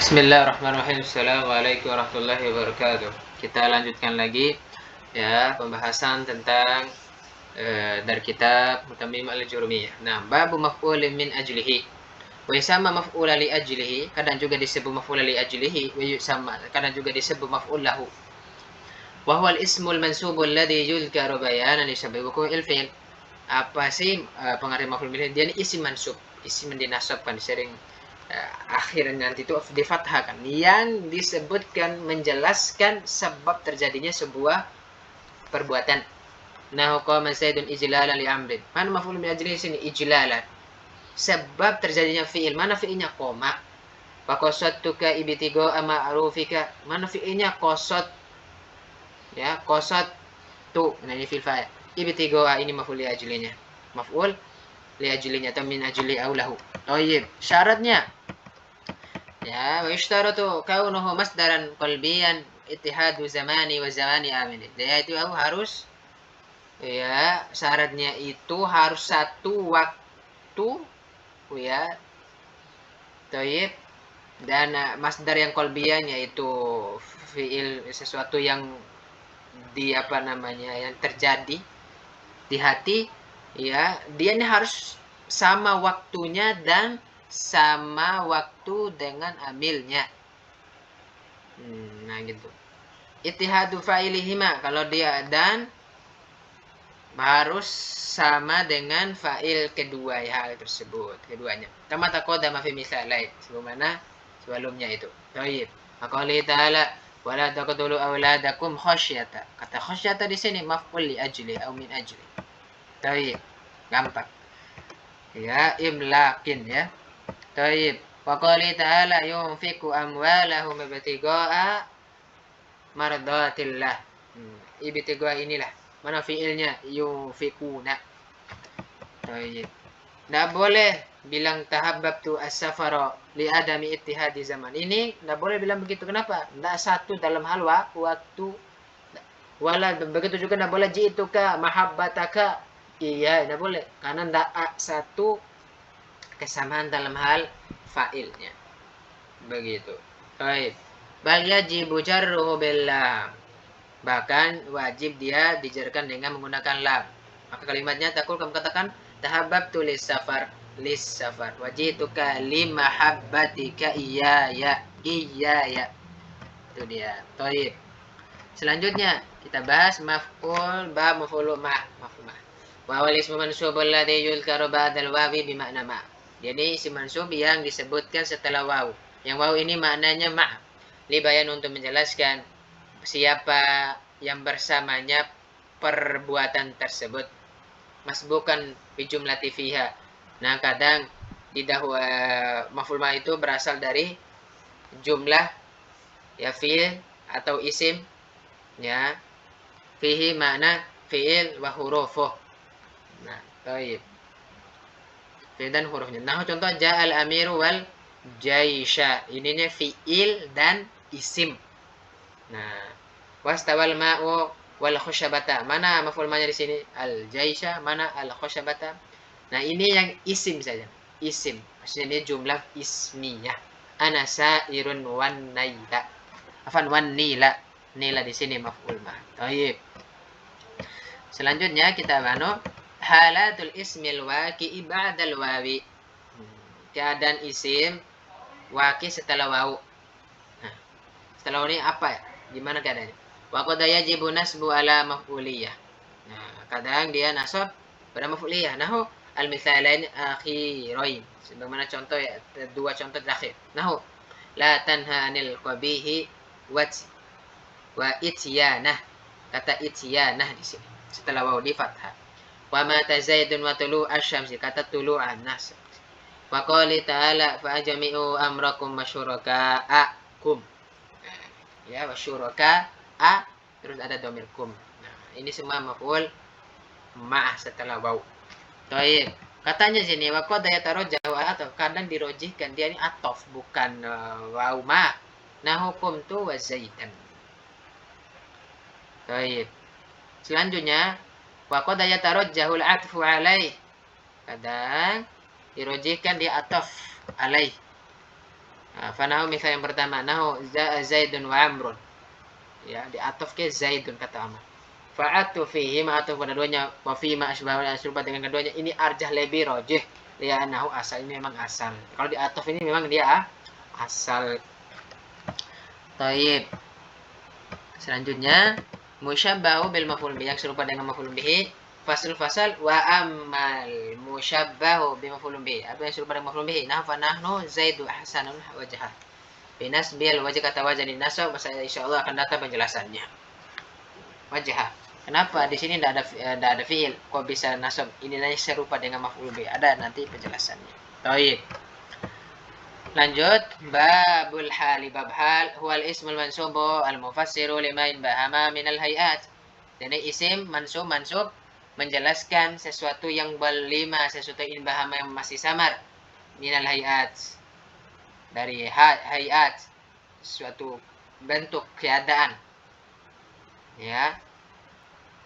Bismillahirrahmanirrahim. Assalamualaikum warahmatullahi wabarakatuh. Kita lanjutkan lagi ya pembahasan tentang dari kitab Mutammim al-Jurmiyah. Nah, babu maf'ulin min ajlihi. Wa yusamma maf'ula li ajlihi, kadang juga disebut maf'ula li ajlihi, wa yusamma kadang juga disebut maf'ul lahu. Wa huwa al-ismul mansubul ladzi yuzkaru bayanan li sabab wuqu'il fi'l. Apa sih pengertian maf'ul bihi? Dia ini isim mansub, isim yang dinasabkan, sering akhirnya nanti itu difathahkan, yang disebutkan menjelaskan sebab terjadinya sebuah perbuatan. Nahu qama Zaidun ijlalan li amrin. Mana maf'ul min ajlihi sini ijlalan. Sebab terjadinya fi'il. Mana fi'ilnya qama? Wa qasadtuka ibtigo ma'rufika. Mana fi'ilnya qasad? Ya, qasad tu. Nah, ini fi'il fa'il. Ibtigo ini maf'ul li ajlinya. Maf'ul li ajlinya atau min ajli aulahu. Oh iya, syaratnya ya, wa yushtaratu kaunuhu masdaran qalbiyan ittihadu zamani wa zamani amilin. Dia itu harus ya, syaratnya itu harus satu waktu ya. Thayyib. Dan masdar yang qalbiyan yaitu fiil, sesuatu yang di apa namanya, yang terjadi di hati ya, dia ini harus sama waktunya dan sama waktu dengan amilnya. Nah gitu. Ittihadu fa'ilihima, kalau dia dan harus sama dengan fa'il kedua ya, hal tersebut keduanya. Kama taqaddama fi misalain, sebagaimana sebelumnya itu. Baik. Maqali ta'ala wala taqtulu auladakum khasyata. Kata khasyata di sini maf'ul li ajli atau min ajli. Baik. Gampang. Ya, imlakin ya. Baik. Waqali ta'ala yunfiqu amwalahum ibtigha'a mardatillah. Ibtigha inilah mana fiilnya, yunfikuna. Baik. Nggak boleh bilang tahabbabtu as-safara li adami ittihadi zaman. Ini nggak boleh bilang begitu. Kenapa? Nggak satu dalam hal waktu. Wala begitu juga nggak boleh ji'tuka mahabbataka. Iya, nggak boleh. Karena nggak satu kesamaan dalam hal fa'ilnya. Begitu. Baik. Bal yajibu jarruhu bil lam. Bahkan wajib dia dijarkan dengan menggunakan lam. Maka kalimatnya takul kamu katakan tahabbabtu lis safar, lis safar. Wajituka limahabbatika iyaya, iyaya. Itu dia. Thayyib. Selanjutnya kita bahas maf'ul ba maf'ul ma, maf'ul ma. Wa wal ismu mansub alladhi yuzkaru ba'dal wawi bi makna ma. Jadi isim mansub yang disebutkan setelah waw. Yang waw ini maknanya ma. Li bayan untuk menjelaskan siapa yang bersamanya perbuatan tersebut. Masbukan bijumlati fiha. Nah, kadang di maf'ul ma itu berasal dari jumlah ya, fi'il atau isim ya, fihi makna fi'il wa hurufuh. Nah, baik. Fi'il dan hurufnya. Nah, contoh ja'al amiru wal jaisha. Ininya fi'il dan isim. Nah, wastawal ma'u wal khusyabata. Mana maf'ul ma-nya di sini? Al jaisha, mana al khusyabata? Nah, ini yang isim saja. Isim. Maksudnya ini jumlah ismiyah. Ana sa'irun wan naila. Afan wan nila. Nila di sini maf'ul ma. Baik. Selanjutnya kita bano halatul ismil waqi'i ba'dal wawi. Keadaan isim waqi setelah wawu. Nah, setelah wawu ini apa ya? Gimana keadaannya? Wa qad yajibu nasbu ala maf'uliyah. Nah, kadang dia nasab pada maf'uliyah. Nahu al-mithalain akhirain. Sebagaimana contoh ya, dua contoh terakhir. Nahu la tanha anil qabihi wa ityanah. Kata ityanah di sini setelah wawu di fathah. Wa mata Zaidun wa tulu asy-syamsi, kata tulu'an nas. Wa qali ta'ala fa ajmi'u amrakum masyuraka'akum. Ya, wasyuraka'a terus ada dhamir kum. Nah, ini semua maf'ul ma'ah setelah wawu. Baik. Katanya sini wa qad yatarajjahu atau kadang dirojihkan, dia ini atof bukan wawu ma. Nah, hukum tu wa zaidan. Baik. Selanjutnya wa qad yatarajjahu al-'atfu 'alaih. Kadang dirojihkan di atof alaih. Fanahu misal yang pertama, nahu Zaidun wa Amrun. Ya, diatuf ke Zaidun kata Amr. Fa'atu fihi ma'atuf pada duanya wa fi ma asbahana serupa dengan keduanya ini arjah lebih rojih. Nahu asal ini memang asal. Kalau diatuf ini memang dia asal. Taib. Selanjutnya musyabbahu bil maf'ul bih yang serupa dengan maf'ul bih. Fasal wa amal musyabbahu bi maf'ul bih. Apa yang serupa dengan maf'ul bih? Nah fa nahnu Zaidu ahsanul wajhah. Binas bil wajah kata wajah di nasab, insyaallah akan datang penjelasannya. Wajah. Kenapa di sini tidak ada fiil? Kok bisa nasab? Ini serupa dengan maf'ul bih. Ada nanti penjelasannya. Taib. Lanjut, babul hali, bab hal huwal ismul mansubu al mufassiru lima inbahama minal hayat. Jadi isim mansub menjelaskan sesuatu yang berlima, sesuatu yang inbahama yang masih samar minal hayat, dari hayat, suatu bentuk keadaan. Ya,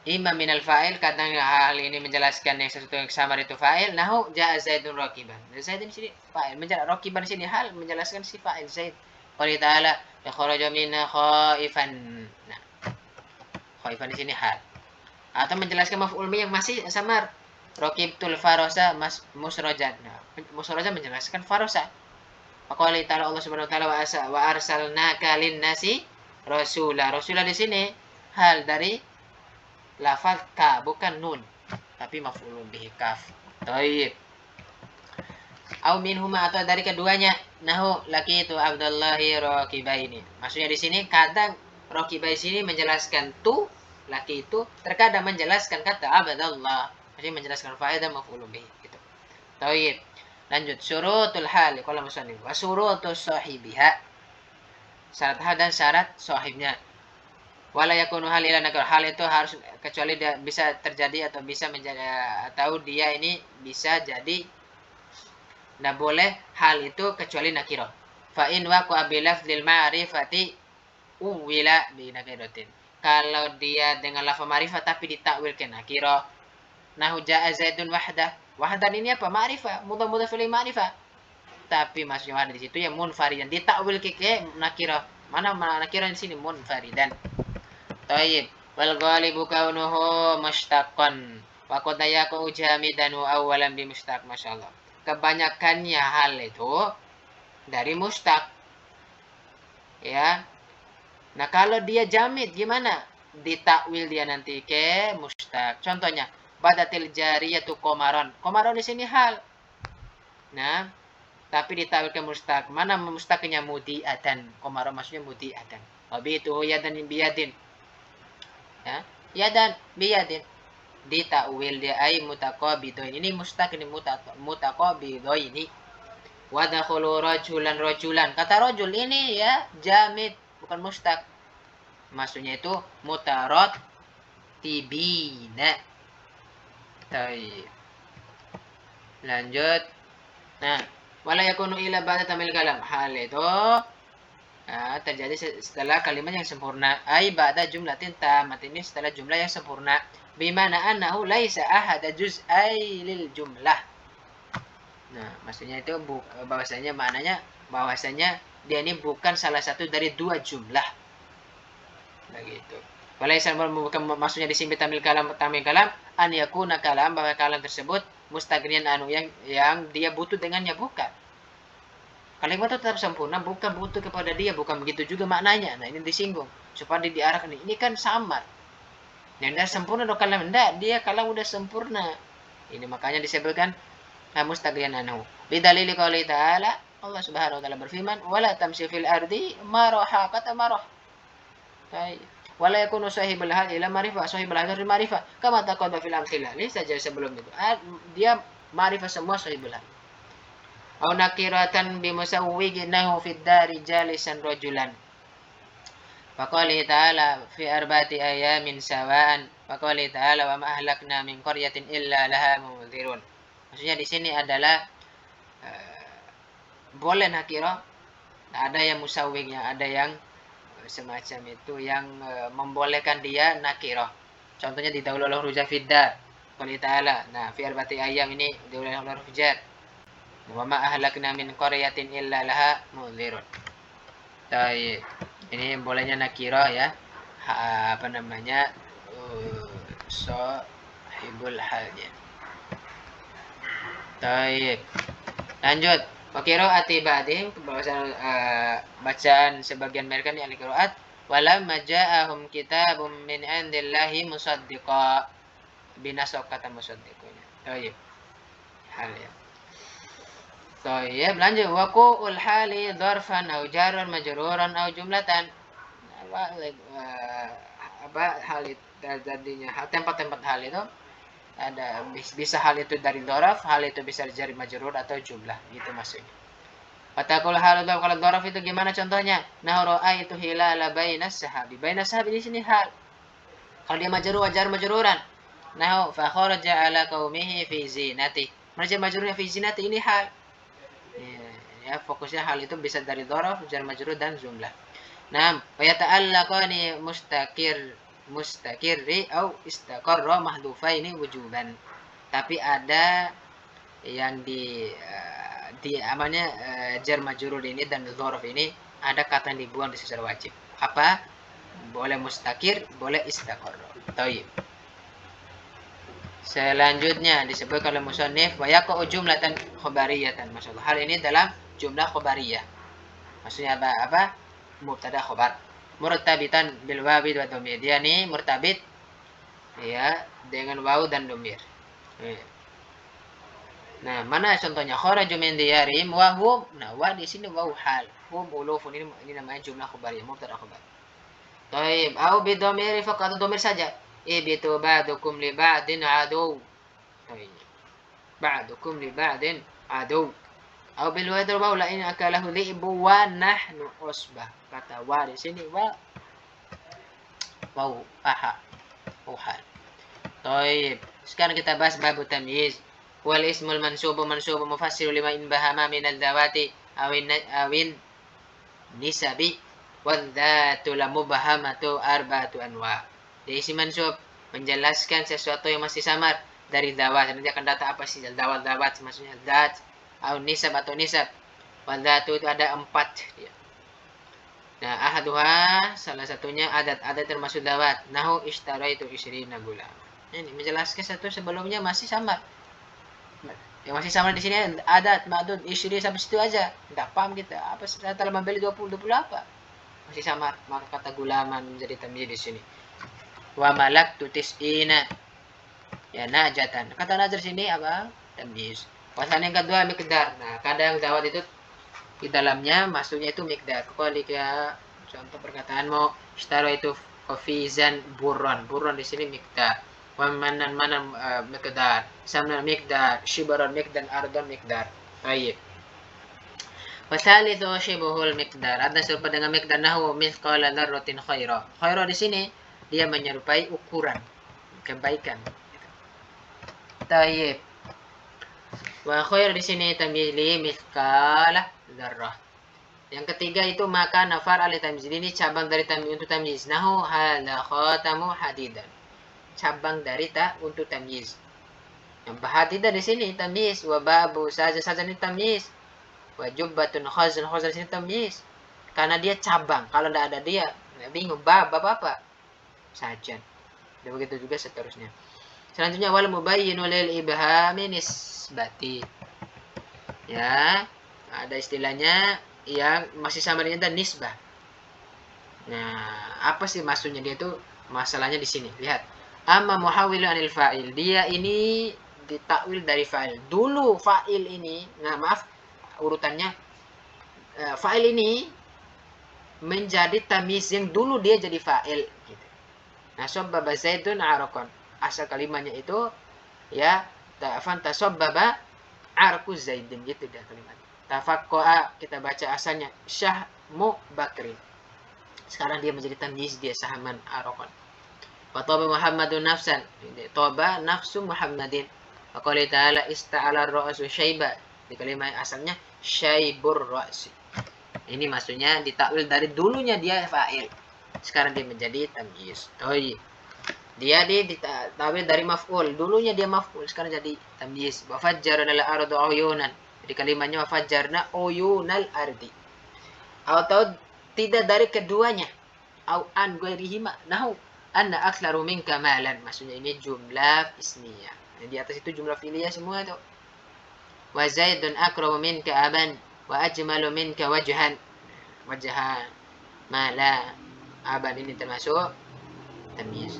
imam minal fa'il, kadang hal ini menjelaskan yang sesuatu yang samar itu fa'il. Nahu ja'a Zaidun rakiban. Zaid di sini fa'il, rakiban di sini hal menjelaskan si fa'il Zaid. Qala ta'ala yakhruju minna khaifan. Nah, khaifan di sini hal. Atau menjelaskan maf'ul bih yang masih samar. Raqibtul farosa musrajan. Nah, musrajan menjelaskan farosa. Qala ta'ala Allah Subhanahu wa taala wa arsalnaka lin-nasi rasula. Rasula di sini hal dari lafaz ka, bukan nun, tapi maf'ulun bihi kaf. Taib. Au minhuma, atau dari keduanya. Nahu laki itu Abdullahi rakibaini. Maksudnya di sini kadang rakibai sini menjelaskan tu laki itu, terkadang menjelaskan kata Abdullah. Maksudnya menjelaskan fa'il dan maf'ulun bihi gitu. Taib. Lanjut syurutul hal qala musannif wa syurutus sahibiha. Syarat hal dan syarat sahibnya. Wala yakunu hal ila nakir, hal itu harus kecuali dia bisa terjadi atau bisa menjadi, atau dia ini bisa jadi, tidak boleh hal itu kecuali nakiro. Fa in waqa bi lafzil ma'rifati uwila bi nakiratin. Kalau dia dengan lafaz ma'rifat tapi ditakwil ke nakiro. Nahu ja'a Zaidun wahdah. Wahdan ini apa? Ma'rifah, mudhaf ilaihi ma'rifah. Tapi maksudnya wahdah di situ yang munfaridan, ditakwil ke nakiro. Mana nakiro di sini munfaridan. Taib. Wal ghalibu kaunuhu mushtaqan. Wa qad yakunu jamidan awalan bi mushtaq, masyaallah. Kebanyakannya hal itu dari mushtaq. Ya. Nah, kalau dia jamid gimana? Ditakwil dia nanti ke mushtaq. Contohnya, badatil jariyatu komaron. Komaron di sini hal. Nah, tapi ditakwil ke mushtaq. Mana mushtaqnya mudiatan? Komaron maksudnya mudiatan. Wabitu yadan biyadin. Ya, yadan biyadin, ditakwil dia ai mutaqabidain. Ini mustaq, ini mutaqabidain. Wa dakhulu rajulan. Kata rajul ini ya jamid, bukan mustaq. Maksudnya itu mutarattibina. Baik. Lanjut. Nah, wala yakunu ila ba'da tamil kalam. Hal itu terjadi setelah kalimat yang sempurna. Ai ba'da jumlatin tammat, ini setelah jumlah yang sempurna. Bimana annahu laisa ahada juz'ai lil jumlah. Nah, maksudnya itu bahwasanya maknanya bahwasanya dia ini bukan salah satu dari dua jumlah. Begitu. Walaisa bukan maksudnya di sini tamil kalam an yakuna kalam, bahwa kalam tersebut mustaghniyan anu yang dia butuh dengannya, bukan. Kalimat itu tetap sempurna, bukan butuh kepada dia, bukan begitu juga maknanya. Nah, ini disinggung supaya diarahkan. Ini kan samar. Yang dah sempurna do kalam, enggak, dia kalam udah sempurna. Ini makanya disebutkan mustaghniyan anhu. Bidalili qouli ta'ala, Allah Subhanahu wa taala berfirman, "Wala tamshi fil ardi maraha," kata marah. Baik. Wala yakunu sahibul hal ila ma'rifah, sahibul hal dari ma'rifah. Kama taqaddama fil amthilah. Ini saja sebelum itu. Dia ma'rifah semua sahibul hal. Au nakiratan bimusawwiginahu fid dari jalisan rajulan. Faqali ta'ala fi arba'ati ayamin sawa'an. Faqali ta'ala wa ma ahlakna min qaryatin illa laha munzirun. Maksudnya di sini adalah boleh nakirah, ada yang musawwignya, ada yang semacam itu yang membolehkan dia nakirah. Contohnya di dahulu huruf jar fid dar. Qali ta'ala. Nah, fi arba'ati ayam ini dahulu huruf jar. Wa ma ahlakna min qaryatin illa laha munzirun. Baik. Ini bolehnya nakira ya. Apa namanya? Sahibul halnya. Baik. Lanjut. Wa qiraati ba'dihim, bacaan sebagian mereka ini al-qiraat. Walamma ja'ahum kitabun min indillahi musaddiqa. Binasok kata musaddiqnya. Baik. Hal ya. Baik, lanjut. Waqu'ul hali dzarfan aw jarran majruran aw jumlatan. Apa hal itu jadinya tempat-tempat hal itu ada bisa hal itu dari dzaraf, hal itu bisa dari majrur atau jumlah, gitu maksudnya. Fatakul hal kalau dzaraf itu gimana contohnya? Nahu itu hilala bainas sahabi. Bainas sahabi di sini hal. Kalau dia majrur wajar majruran. Nahu fa kharaja ala qaumihi fi zinati. Majrurnya fi zinati ini hal. Ya, fokusnya hal itu bisa dari dzaraf, jar majrur dan jumlah. Naam, wa yata'allaqani mustakirri au istaqarra mahdufaini wujuban. Tapi ada yang di amalnya jar majrur ini dan dzaraf ini ada kata yang dibuang di secara wajib. Apa? Boleh mustakir, boleh istaqarra. Taib. Selanjutnya disebutkan oleh musannif wa yaqa'u jumlatan khabariyatan. Maksudnya hal ini dalam jumlah khabariyah. Maksudnya apa? Mubtada khabar. Murtabitan bil wawi wa dhamir. Dia nih murtabit ya dengan wawu dan dhamir. Nah, mana contohnya? Kharaju min diyarihim wa hum. Nah, wa di sini wawu hal. Hum ulufun ini namanya jumlah khabariyah, mubtada khabar. Taib, au bi dhamir faqat dhamir saja. Ibitu ba'dukum li ba'din adu. Ba'dukum li ba'din adu. Au bil wadr wa la in akalahu dhi'bu wa nahnu usbah. Kata wa di sini wa aha. Hal. Taib. Sekarang kita bahas bab tamyiz. Wal ismul mansubu mufassiru lima in bahama min al-dawati awin nisabi wadhatu la mubahamatu arba'atu anwa. Jadi isim mansub menjelaskan sesuatu yang masih samar dari dawat. Nanti akan datang apa sih dawat maksudnya zat atau nisab wadhatu itu ada 4 dia. Nah, ahaduha salah satunya adat termasuk dawat. Nahu ishtaraitu 20 gulam. Ini menjelaskan satu sebelumnya masih samar. Yang masih samar di sini adat ma'dud 20 sampai situ aja. Enggak paham kita. Apa setelah membeli 20 apa? Masih samar. Maka kata gulaman menjadi tamyiz di sini. Wa malaktu tis'ina. Ya najatan. Kata najar sini apa? Tamyiz. Pasan yang kedua miqdar. Nah, kadang dawat itu di dalamnya masuknya itu miqdar. Qalika contoh perkataanmu ishtara itu kafizan burran. Burran di sini miqdar. Wa manan miqdar. Samna miqdar, shibaran miqdar, ardan miqdar. Baik. Wasalithu shibuhul miqdar. Ada serupa dengan miqdar nahu mithqala dzarratin khaira. Khaira di sini dia menyerupai ukuran kebaikan. Tayyib. Wa khair di sini tamyiz mithqala dzarrah. Yang ketiga itu maka nafar ali tamyiz. Ini cabang dari tamyiz untuk tamyiz. Nahu hadza khatamu hadidan. Cabang dari untuk tamyiz. Yang hadidan di sini tamyiz. Wa babu saja ini tamyiz. Wa jubbatun khazan di sini tamyiz. Karena dia cabang. Kalau tidak ada dia, bingung bab apa? Saja. Dan begitu juga seterusnya. Selanjutnya wal mubayyinu lil ibhami nisbati. Ya, ada istilahnya yang masih sama dengan nisbah. Nah, apa sih maksudnya dia itu? Masalahnya di sini. Lihat. Amma muhawwilu anil fa'il. Dia ini ditakwil dari fa'il. Dulu fa'il ini, nah maaf urutannya fa'il ini menjadi tamyiz yang dulu dia jadi fa'il gitu. Nah, sabbaba Zaidun araqan. Asal kalimatnya itu ya tasabbaba arqu Zaidin gitu dah kalimat. Tafaqqa'a kita baca asalnya Syahmu Bakrin. Sekarang dia menjadi tamyiz dia sahaman araqan. Wa taba Muhammadun nafsan. Taba nafsu Muhammadin. Wa qala ta'ala ista'ala ar-ra'su syaiba. Di kalimat asalnya syaibur ra'si. Ini maksudnya ditakwil dari dulunya dia fa'il. Sekarang dia menjadi tamyiz. Dia ditakwil dari maf'ul. Dulunya dia maf'ul, sekarang jadi tamyiz. Wa fajjara lal ardu uyunan. Di kalimatnya wafajjarna uyunal ardi. Atau tidak dari keduanya. Au an ghairihima. Nahu anna aktsara minka malan. Maksudnya ini jumlah ismiyah. Di atas itu jumlah fi'liyah semua itu. Wa zaidun akramu minka aban wa ajmalu minka wajhan. Wajhan. Mala. Aban ini termasuk tamyiz.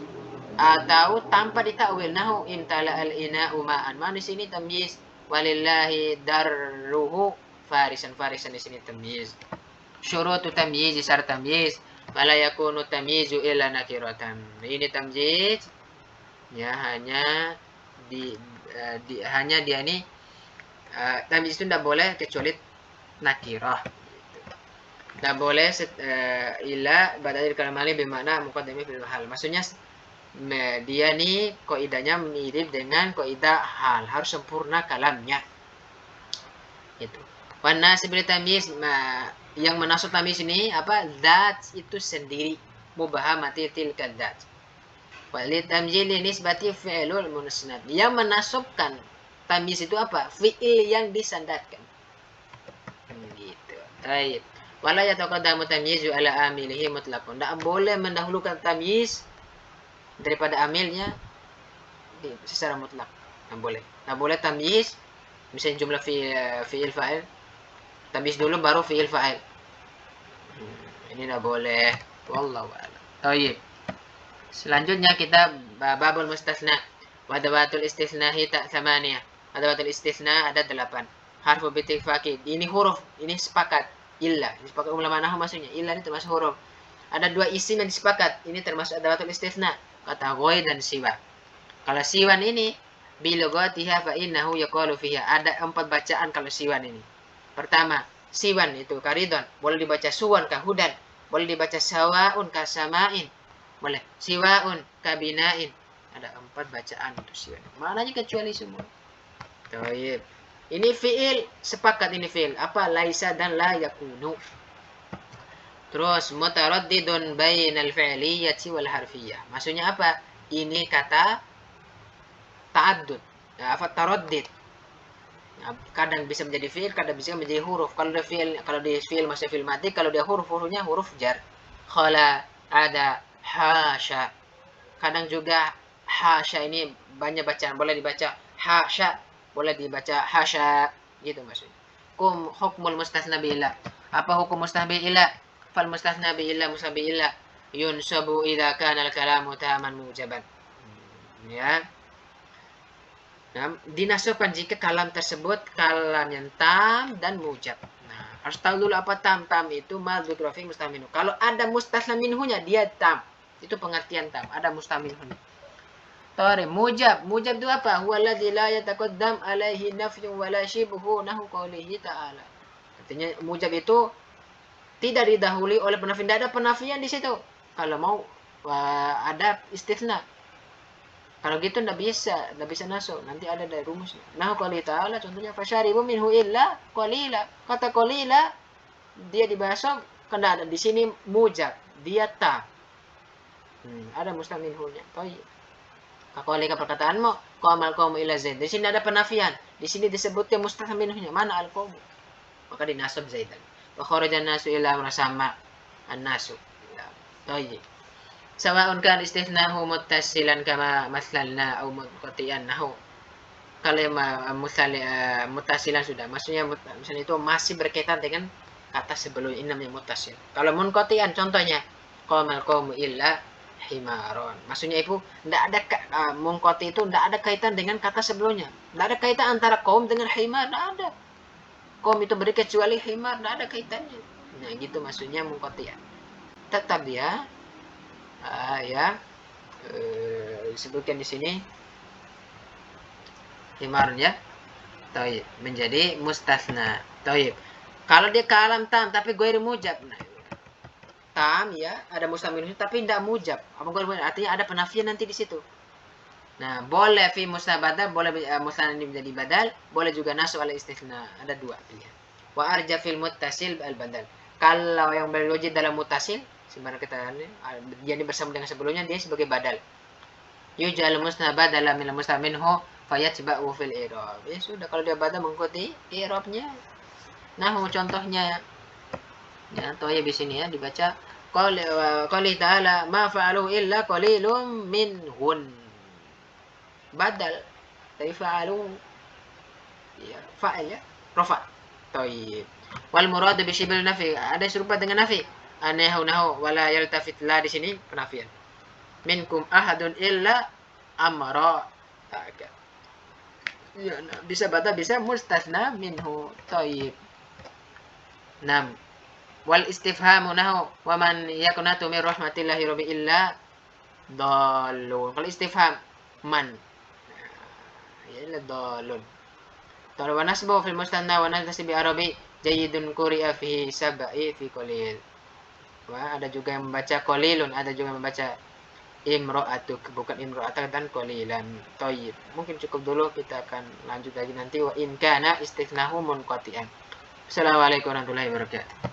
Atau tanpa ditakwil, nahu imtala al-ina'u ma'an. Mana di sini tamyiz? Walillahi darruhu farisan. Farisan di sini tamyiz. Syurutu tamyiz syarat tamyiz. Fala yakunu tamyizu illa nakiratan. Ini tamyiz ya hanya hanya dia ini tamyiz itu tidak boleh kecuali nakirah. Tidak boleh illa badal kalamali bermakna muqaddami fil hal. Maksudnya dia nih kaidahnya mirip dengan kaidah hal, harus sempurna kalamnya. Itu. Wana seperti tamyiz yang menasab tamyiz ini apa? Zat itu sendiri. Mubahamati tilka zat. Wali tamyiz nisbati fi'lul musnad. Yang menasabkan tamyiz itu apa? Fi'il yang disandarkan. Gitu. Baik. Wala yataqaddamu tamyizu ala amilihi mutlaqan. Tidak boleh mendahulukan tamyiz daripada amilnya secara mutlak. Tidak boleh. Tidak boleh tamyiz misalnya jumlah fi'il fa'il. Tamyiz dulu baru fi'il fa'il. Ini tidak boleh. Wallahu a'lam. Baik. Selanjutnya kita babul mustasna. Wadawatul istitsnahi thamaniyah. Wadawatul istitsna ada 8. Harfu bitifaqi. Ini huruf, ini sepakat. Illa, sepakat ulama nahwu maksudnya. Illa ini termasuk huruf. Ada 2 isim yang disepakat. Ini termasuk adawatul istitsna. Kata ghoi dan siwa. Kalau siwan ini bilugatiha fa innahu yaqalu fiha. Ada 4 bacaan kalau siwan ini. Pertama, siwan itu karidon. Boleh dibaca suwan ka hudan. Boleh dibaca sawaun ka samain. Boleh. Siwaun ka binain. Ada 4 bacaan untuk siwan. Maknanya kecuali semua. Baik. Ini fi'il, sepakat ini fi'il. Apa? Laisa dan la yakunu. Terus mutaraddidun bainal fi'liyyati wal harfiyyah. Maksudnya apa? Ini kata ta'addud. Apa taraddid. Kadang bisa menjadi fi'il, kadang bisa menjadi huruf. Kalau di fi'il masih fi'il mati, kalau dia hurufnya huruf jar. Khala, ada, hasya. Kadang juga hasya ini banyak bacaan, boleh dibaca hasya. Boleh dibaca hasya gitu maksudnya. Hukmul mustasna bi illa. Apa hukum mustasna bi illa? Fal mustasna bi illa musabi illa yunsabu idza kana al-kalamu taman mujaban. Ya. Nah, dinasabkan jika kalam tersebut kalam yang tam dan mujab. Nah, harus tahu dulu apa tam. Tam itu madzkur fi mustaminu. Kalau ada mustasna minhunya dia tam. Itu pengertian tam. Ada mustaminhunya. Mujab itu apa? Huwa alladzi la yataqaddam alaihi nafyun wala shibhu nahu qaulihi ta'ala. Artinya mujab itu tidak didahului oleh penafi. Tidak ada penafian di situ. Kalau mau ada istitsna. Kalau gitu tidak bisa nasab. Nanti ada dari rumusnya. Nahu qaulihi ta'ala contohnya fasyaribu minhu illa qalila. Kata qalila dia dibahas karena ada di sini mujab, dia ta. Ada mustaminhunya. Baik. Kakolika perkataanmu, qamal qaumu ila zaid. Di sini ada penafian. Di sini disebutkan mustasna minhunya. Mana al-qaumu? Maka dinasab zaidan. Wa kharajan nasu ila sama an-nasu. Baik. Sawa'un kan istithnahu muttasilan kama maslalna au munqati'an nahu. Kalau muttasilan sudah. Maksudnya misalnya itu masih berkaitan dengan kata sebelum ini namanya muttasil. Kalau munqati'an contohnya qamal qaumu illa himaron. Maksudnya itu tidak ada mungkoti itu tidak ada kaitan dengan kata sebelumnya. Tidak ada kaitan antara kaum dengan himar, tidak ada. Kaum itu beri kecuali himar, tidak ada kaitannya. Nah, gitu maksudnya mungkoti ya. Tetap ya, disebutkan di sini himarun ya. Taib menjadi mustasna. Taib. Kalau dia kalam tam tapi ghair mujab. Nah, tam ya ada mustaminhu tapi tidak mujab. Apa artinya ada penafian nanti di situ. Nah, boleh fi mustabadal, boleh mustan ini menjadi badal, boleh juga nasab ala istitsna. Ada 2 pilihan. Wa arja fil muttasil al badal. Kalau yang berwujud dalam muttasil, sebenarnya kita dia ini bersama dengan sebelumnya dia sebagai badal. Yujal musnabadala min mustaminhu fayatba'u fil i'rab. Ya sudah, kalau dia baca mengikuti i'rabnya. Nahu contohnya. Ya, toyib di sini ya dibaca qali ta'ala ma fa'alu illa qalilum minhun. Badal dari fa'alu ya fa'il ya rafa. Toyib. Wal murad bi shibil nafi, ada serupa dengan nafi. Anahu wala yaltafit la di sini penafian. Minkum ahadun illa amara. Ya, bisa bata bisa mustasna minhu. Toyib. 6. Wal istifhamu nahu wa man yakunatu min rahmatillahi rabbi illa dallun. Kalau istifham man ya illa dallun. Kalau wa nasbu fil mustanna wa nasbi arabi jayyidun quri'a fihi sab'i fi qalil. Wah, ada juga yang membaca qalilun, ada juga yang membaca imra'atuk, bukan imra'atak dan qalilan. Thayyib. Mungkin cukup dulu, kita akan lanjut lagi nanti wa in kana istithnahu munqati'an. Assalamualaikum warahmatullahi wabarakatuh.